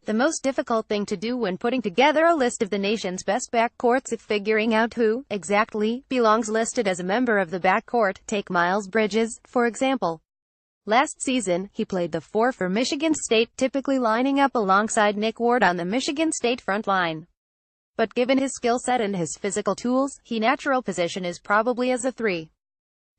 The most difficult thing to do when putting together a list of the nation's best backcourts is figuring out who, exactly, belongs listed as a member of the backcourt. Take Miles Bridges, for example. Last season, he played the 4 for Michigan State, typically lining up alongside Nick Ward on the Michigan State front line. But given his skill set and his physical tools, his natural position is probably as a 3.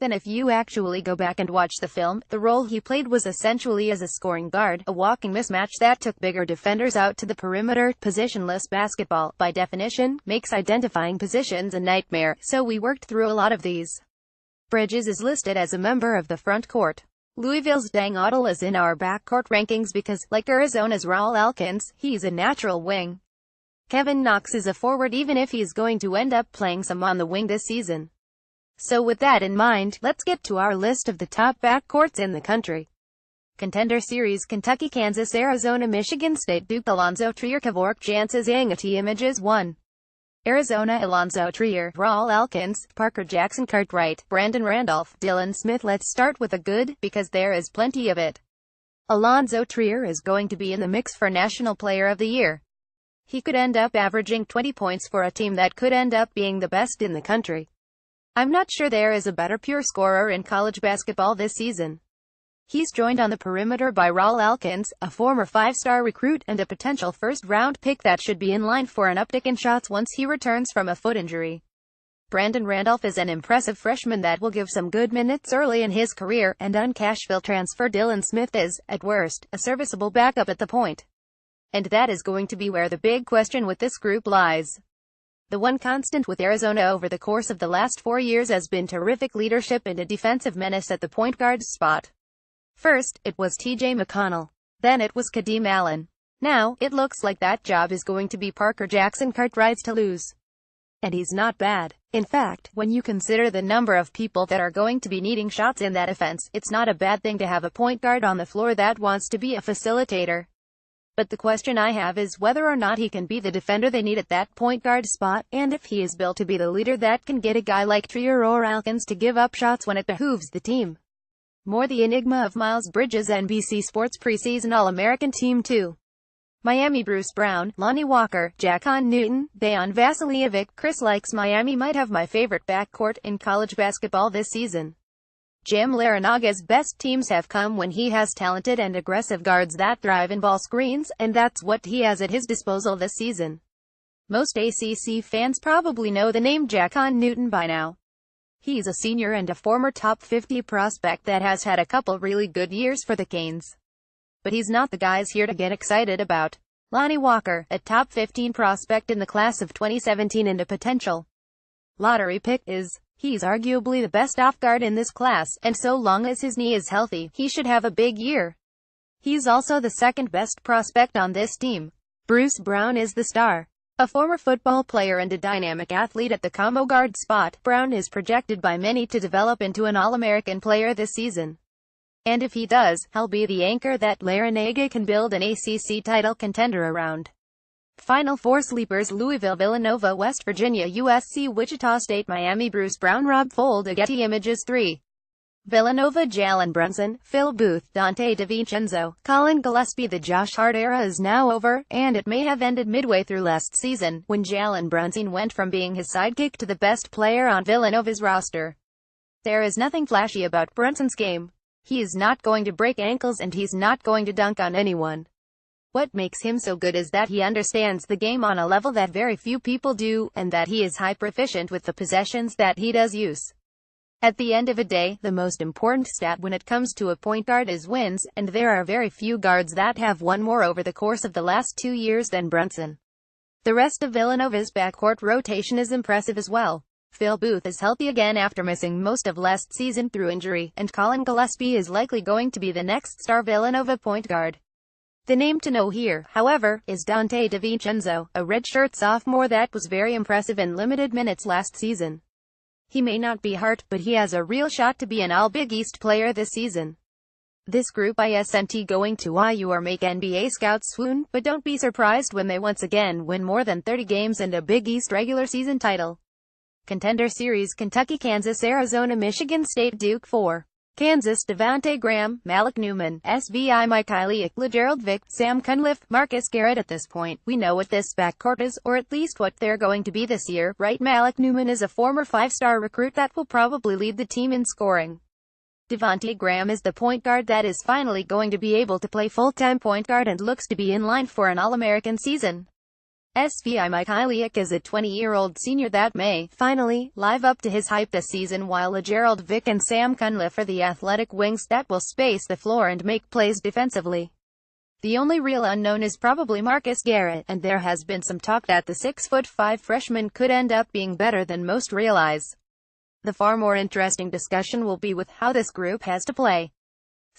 Then if you actually go back and watch the film, the role he played was essentially as a scoring guard, a walking mismatch that took bigger defenders out to the perimeter. Positionless basketball, by definition, makes identifying positions a nightmare, so we worked through a lot of these. Bridges is listed as a member of the front court. Louisville's Deng Otto is in our backcourt rankings because, like Arizona's Raul Elkins, he's a natural wing. Kevin Knox is a forward even if he's going to end up playing some on the wing this season. So with that in mind, let's get to our list of the top backcourts in the country. Contender Series: Kentucky, Kansas, Arizona, Michigan State, Duke. Alonzo Trier, Kevork Jances, Yangati. Images 1. Arizona: Alonzo Trier, Raul Elkins, Parker Jackson Cartwright, Brandon Randolph, Dylan Smith. Let's start with the good, because there is plenty of it. Alonzo Trier is going to be in the mix for National Player of the Year. He could end up averaging 20 points for a team that could end up being the best in the country. I'm not sure there is a better pure scorer in college basketball this season. He's joined on the perimeter by Raul Elkins, a former 5-star recruit and a potential first-round pick that should be in line for an uptick in shots once he returns from a foot injury. Brandon Randolph is an impressive freshman that will give some good minutes early in his career, and Uncashville transfer Dylan Smith is, at worst, a serviceable backup at the point. And that is going to be where the big question with this group lies. The one constant with Arizona over the course of the last 4 years has been terrific leadership and a defensive menace at the point guard spot. First, it was TJ McConnell. Then it was Kadeem Allen. Now, it looks like that job is going to be Parker Jackson Cartwright's to lose. And he's not bad. In fact, when you consider the number of people that are going to be needing shots in that offense, it's not a bad thing to have a point guard on the floor that wants to be a facilitator. But the question I have is whether or not he can be the defender they need at that point guard spot, and if he is built to be the leader that can get a guy like Trier or Elkins to give up shots when it behooves the team. More the enigma of Miles Bridges. NBC Sports preseason All-American Team 2. Miami: Bruce Brown, Lonnie Walker, Jaquan Newton, Dejan Vasiljevic. Chris likes Miami might have my favorite backcourt in college basketball this season. Jim Laranaga's best teams have come when he has talented and aggressive guards that thrive in ball screens, and that's what he has at his disposal this season. Most ACC fans probably know the name Jaquan Newton by now. He's a senior and a former top 50 prospect that has had a couple really good years for the Canes. But he's not the guys here to get excited about. Lonnie Walker, a top 15 prospect in the class of 2017 and a potential lottery pick, he's arguably the best off guard in this class, and so long as his knee is healthy, he should have a big year. He's also the second best prospect on this team. Bruce Brown is the star. A former football player and a dynamic athlete at the combo guard spot, Brown is projected by many to develop into an All-American player this season. And if he does, he'll be the anchor that Laranaga can build an ACC title contender around. Final 4 sleepers: Louisville, Villanova, West Virginia, USC, Wichita State, Miami. Bruce Brown, Rob Folda. Getty Images 3. Villanova: Jalen Brunson, Phil Booth, Dante DiVincenzo, Colin Gillespie. The Josh Hart era is now over, and it may have ended midway through last season, when Jalen Brunson went from being his sidekick to the best player on Villanova's roster. There is nothing flashy about Brunson's game. He is not going to break ankles and he's not going to dunk on anyone. What makes him so good is that he understands the game on a level that very few people do, and that he is hyper-efficient with the possessions that he does use. At the end of the day, the most important stat when it comes to a point guard is wins, and there are very few guards that have won more over the course of the last 2 years than Brunson. The rest of Villanova's backcourt rotation is impressive as well. Phil Booth is healthy again after missing most of last season through injury, and Colin Gillespie is likely going to be the next star Villanova point guard. The name to know here, however, is Dante DiVincenzo, a redshirt sophomore that was very impressive in limited minutes last season. He may not be Hart, but he has a real shot to be an All-Big East player this season. This group isn't going to IU or make NBA scouts swoon, but don't be surprised when they once again win more than 30 games and a Big East regular season title. Contender Series: Kentucky, Kansas, Arizona, Michigan State, Duke. 4. Kansas: Devontae Graham, Malik Newman, SVI Mike Iliak, LeGerald Vick, Sam Cunliffe, Marcus Garrett. At this point, we know what this backcourt is, or at least what they're going to be this year, right? Malik Newman is a former five-star recruit that will probably lead the team in scoring. Devontae Graham is the point guard that is finally going to be able to play full-time point guard and looks to be in line for an All-American season. SVI Mike Iliak is a 20-year-old senior that may, finally, live up to his hype this season, while LeGerald Vick and Sam Cunliffe are the athletic wings that will space the floor and make plays defensively. The only real unknown is probably Marcus Garrett, and there has been some talk that the 6'5" freshman could end up being better than most realize. The far more interesting discussion will be with how this group has to play.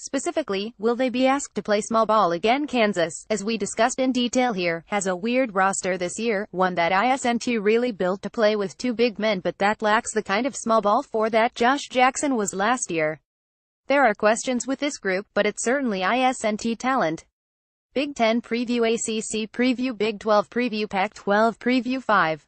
Specifically, will they be asked to play small ball again? Kansas, as we discussed in detail here, has a weird roster this year, one that isn't really built to play with two big men, but that lacks the kind of small ball four that Josh Jackson was last year. There are questions with this group, but it's certainly isn't talent. Big 10 preview, ACC preview, Big 12 preview, Pac-12 preview. 5.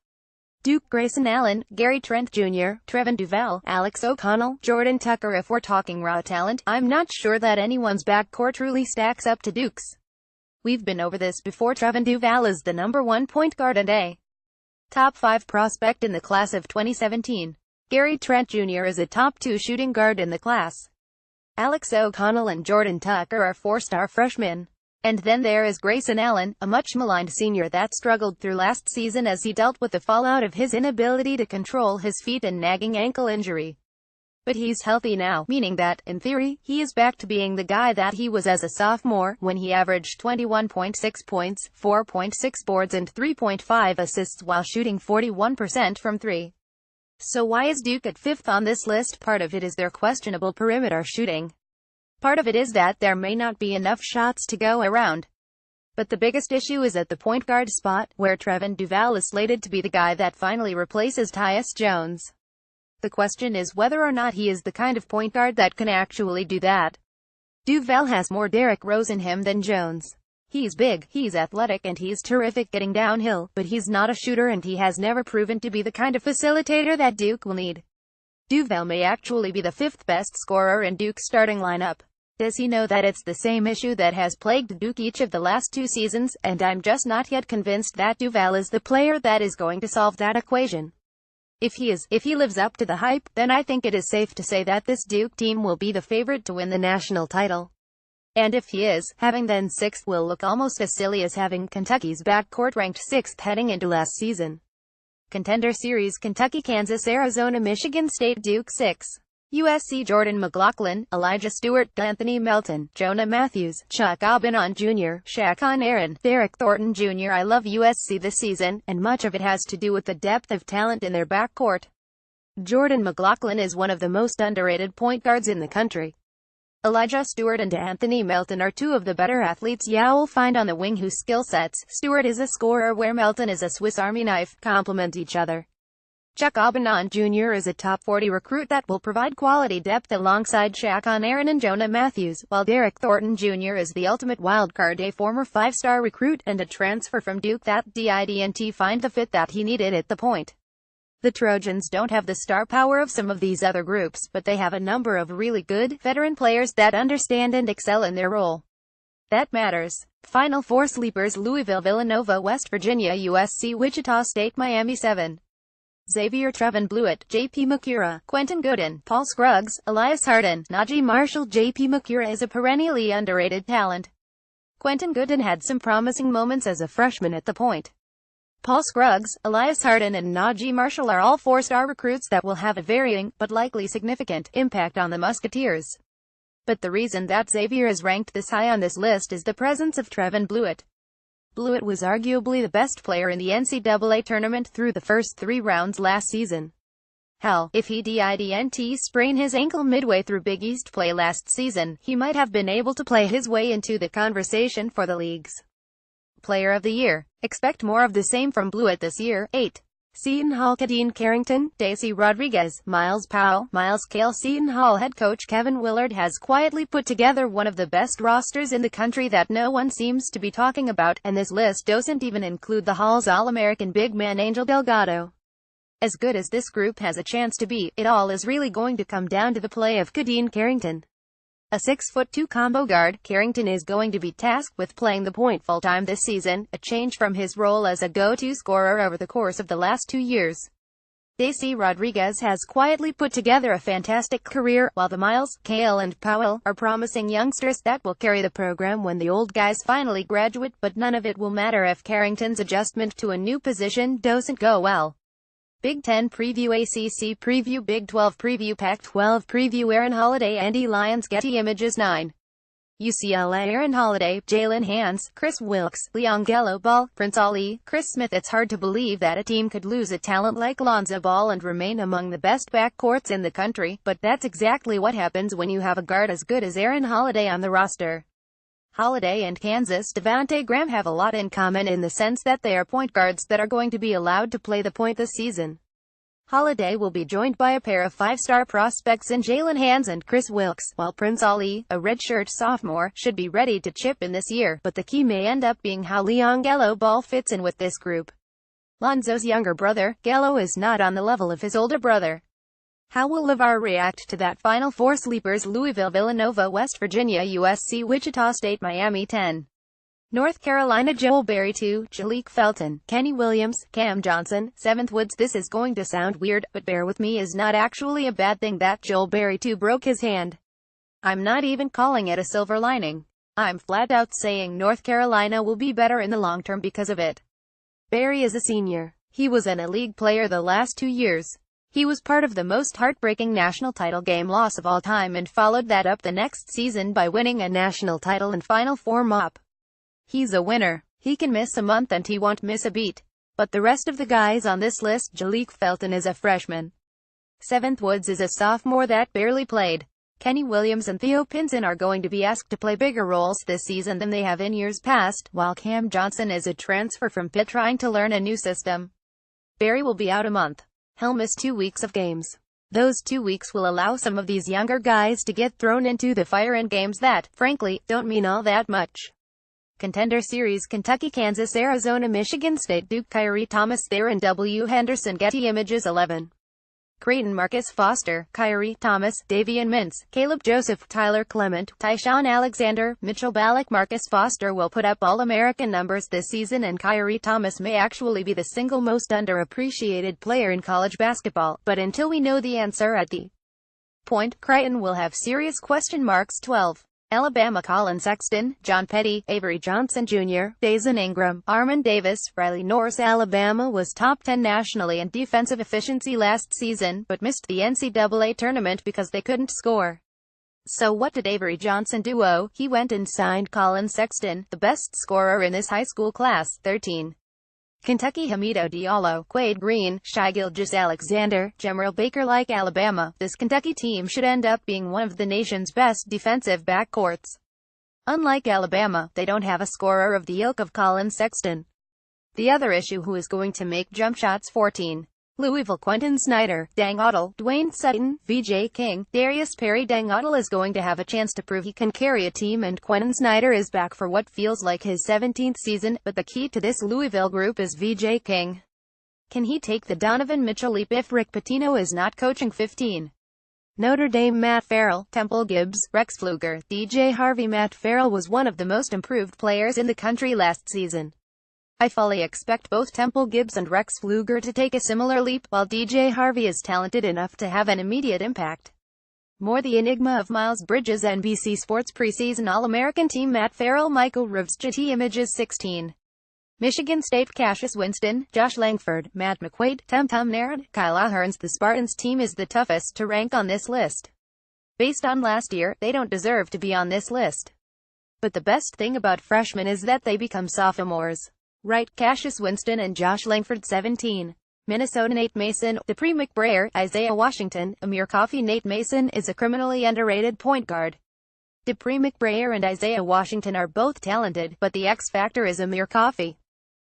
Duke: Grayson Allen, Gary Trent Jr., Trevin Duval, Alex O'Connell, Jordan Tucker. If we're talking raw talent, I'm not sure that anyone's backcourt truly stacks up to Duke's. We've been over this before. Trevin Duval is the #1 point guard and a top 5 prospect in the class of 2017. Gary Trent Jr. is a top 2 shooting guard in the class. Alex O'Connell and Jordan Tucker are 4-star freshmen. And then there is Grayson Allen, a much-maligned senior that struggled through last season as he dealt with the fallout of his inability to control his feet and nagging ankle injury. But he's healthy now, meaning that, in theory, he is back to being the guy that he was as a sophomore, when he averaged 21.6 points, 4.6 boards and 3.5 assists while shooting 41% from 3. So why is Duke at 5th on this list? Part of it is their questionable perimeter shooting. Part of it is that there may not be enough shots to go around. But the biggest issue is at the point guard spot, where Trevin Duval is slated to be the guy that finally replaces Tyus Jones. The question is whether or not he is the kind of point guard that can actually do that. Duval has more Derrick Rose in him than Jones. He's big, he's athletic, and he's terrific getting downhill, but he's not a shooter, and he has never proven to be the kind of facilitator that Duke will need. Duval may actually be the 5th best scorer in Duke's starting lineup. Does he know that it's the same issue that has plagued Duke each of the last 2 seasons? And I'm just not yet convinced that Duval is the player that is going to solve that equation. If he lives up to the hype, then I think it is safe to say that this Duke team will be the favorite to win the national title. And if he is, having them 6th will look almost as silly as having Kentucky's backcourt ranked 6th heading into last season. Contender Series: Kentucky, Kansas, Arizona, Michigan State. Duke 6. USC: Jordan McLaughlin, Elijah Stewart, Anthony Melton, Jonah Matthews, Chuck Abenon Jr., Shaqon Aaron, Derek Thornton Jr. I love USC this season, and much of it has to do with the depth of talent in their backcourt. Jordan McLaughlin is one of the most underrated point guards in the country. Elijah Stewart and Anthony Melton are 2 of the better athletes you'll find on the wing, whose skill sets, Stewart is a scorer where Melton is a Swiss Army knife, complement each other. Chuck Abenon Jr. is a top 40 recruit that will provide quality depth alongside Shaqon Aaron and Jonah Matthews, while Derek Thornton Jr. is the ultimate wildcard, a former 5-star recruit and a transfer from Duke that didn't find the fit that he needed at the point. The Trojans don't have the star power of some of these other groups, but they have a number of really good, veteran players that understand and excel in their role. That matters. Final 4 sleepers: Louisville, Villanova, West Virginia, USC, Wichita State, Miami. 7. Xavier: Trevin Blewett, J.P. Macura, Quentin Gooden, Paul Scruggs, Elias Harden, Najee Marshall. J.P. Macura is a perennially underrated talent. Quentin Gooden had some promising moments as a freshman at the point. Paul Scruggs, Elias Harden and Najee Marshall are all 4-star recruits that will have a varying, but likely significant, impact on the Musketeers. But the reason that Xavier is ranked this high on this list is the presence of Trevin Blewett. Blewett was arguably the best player in the NCAA tournament through the first 3 rounds last season. Hell, if he didn't sprain his ankle midway through Big East play last season, he might have been able to play his way into the conversation for the league's Player of the Year. Expect more of the same from Blewett this year. 8. Seton Hall: Kadeem Carrington, Daisy Rodriguez, Miles Powell, Miles Cale. Seton Hall head coach Kevin Willard has quietly put together one of the best rosters in the country that no one seems to be talking about, and this list doesn't even include the Hall's All-American big man Angel Delgado. As good as this group has a chance to be, it all is really going to come down to the play of Dean Carrington. A 6'2" combo guard, Carrington is going to be tasked with playing the point full-time this season, a change from his role as a go-to scorer over the course of the last 2 years. Daisy Rodriguez has quietly put together a fantastic career, while the Miles, Kale and Powell are promising youngsters that will carry the program when the old guys finally graduate, but none of it will matter if Carrington's adjustment to a new position doesn't go well. Big Ten Preview, ACC Preview, Big 12 Preview, Pac-12 Preview. Aaron Holiday, Andy Lyons. Getty Images. 9. UCLA. Aaron Holiday, Jalen Hands, Chris Wilkes, Leon Gallo Ball, Prince Ali, Chris Smith. It's hard to believe that a team could lose a talent like Lonzo Ball and remain among the best backcourts in the country, but that's exactly what happens when you have a guard as good as Aaron Holiday on the roster. Holiday and Kansas Devontae Graham have a lot in common in the sense that they are point guards that are going to be allowed to play the point this season. Holiday will be joined by a pair of 5-star prospects in Jalen Hands and Chris Wilkes, while Prince Ali, a redshirt sophomore, should be ready to chip in this year, but the key may end up being how Leon Gallo Ball fits in with this group. Lonzo's younger brother, Gallo, is not on the level of his older brother. How will LeVar react to that Final Four? Sleepers: Louisville, Villanova, West Virginia, USC, Wichita State, Miami. 10. North Carolina. Joel Berry. 2. Jalik Felton, Kenny Williams, Cam Johnson, 7th. Woods. This is going to sound weird, but bear with me, is not actually a bad thing that Joel Berry 2 broke his hand. I'm not even calling it a silver lining. I'm flat out saying North Carolina will be better in the long term because of it. Berry is a senior. He was an A-League player the last 2 years. He was part of the most heartbreaking national title game loss of all time and followed that up the next season by winning a national title and Final Four mop. He's a winner. He can miss a month and he won't miss a beat. But the rest of the guys on this list: Jalik Felton is a freshman. 7th. Woods is a sophomore that barely played. Kenny Williams and Theo Pinson are going to be asked to play bigger roles this season than they have in years past, while Cam Johnson is a transfer from Pitt trying to learn a new system. Berry will be out a month. He'll miss 2 weeks of games. Those 2 weeks will allow some of these younger guys to get thrown into the fire in games that, frankly, don't mean all that much. Contender Series: Kentucky, Kansas, Arizona, Michigan State, Duke. Kyrie Thomas, Theron W. Henderson. Getty Images. 11. Creighton: Marcus Foster, Kyrie Thomas, Davian Mintz, Caleb Joseph, Tyler Clement, Tyshawn Alexander, Mitchell Ballack. Marcus Foster will put up All-American numbers this season, and Kyrie Thomas may actually be the single most underappreciated player in college basketball, but until we know the answer at the point, Creighton will have serious question marks. 12. Alabama: Colin Sexton, John Petty, Avery Johnson Jr., Dazan Ingram, Armon Davis, Riley Norris. Alabama was top 10 nationally in defensive efficiency last season, but missed the NCAA tournament because they couldn't score. So what did Avery Johnson do? Oh, he went and signed Colin Sexton, the best scorer in this high school class. 13. Kentucky: Hamidou Diallo, Quade Green, Shai Gilgeous-Alexander, Jemarel Baker. Like Alabama, this Kentucky team should end up being one of the nation's best defensive backcourts. Unlike Alabama, they don't have a scorer of the ilk of Colin Sexton. The other issue: who is going to make jump shots? 14. Louisville: Quentin Snyder, Deng Otto, Dwayne Sutton, VJ King, Darius Perry. Deng Otto is going to have a chance to prove he can carry a team, and Quentin Snyder is back for what feels like his 17th season, but the key to this Louisville group is VJ King. Can he take the Donovan Mitchell leap if Rick Pitino is not coaching? 15. Notre Dame: Matt Farrell, Temple Gibbs, Rex Pfluger, DJ Harvey. Matt Farrell was one of the most improved players in the country last season. I fully expect both Temple Gibbs and Rex Pfluger to take a similar leap, while DJ Harvey is talented enough to have an immediate impact. More the enigma of Miles Bridges. NBC Sports preseason All-American team: Matt Farrell, Michael Reeves. Getty Images. 16. Michigan State: Cassius Winston, Josh Langford, Matt McQuaid, Temtum Nerd, Kyle Ahern. The Spartans team is the toughest to rank on this list. Based on last year, they don't deserve to be on this list. But the best thing about freshmen is that they become sophomores. Right, Cassius Winston and Josh Langford. 17. Minnesota: Nate Mason, Dupree McBrayer, Isaiah Washington, Amir Coffey. Nate Mason is a criminally underrated point guard. Dupree McBrayer and Isaiah Washington are both talented, but the X factor is Amir Coffey.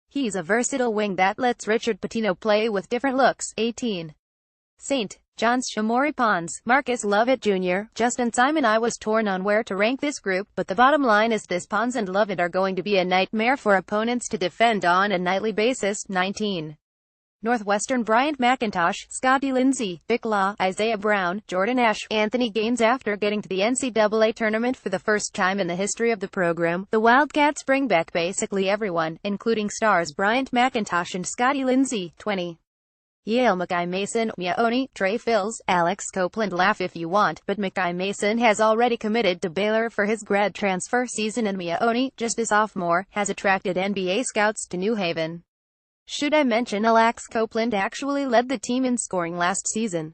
He's a versatile wing that lets Richard Pitino play with different looks. 18. St. John's: Shamori Pons, Marcus Lovett Jr., Justin Simon. I was torn on where to rank this group, but the bottom line is this: Pons and Lovett are going to be a nightmare for opponents to defend on a nightly basis. 19. Northwestern Bryant McIntosh, Scotty Lindsey, Vic Law, Isaiah Brown, Jordan Ash, Anthony Gaines. After getting to the NCAA tournament for the first time in the history of the program, the Wildcats bring back basically everyone, including stars Bryant McIntosh and Scotty Lindsey, 20. Yale Mackay Mason, Mia Oni, Trey Fills, Alex Copeland. Laugh if you want, but Mackay Mason has already committed to Baylor for his grad transfer season, and Mia Oni, just a sophomore, has attracted NBA scouts to New Haven. Should I mention Alex Copeland actually led the team in scoring last season?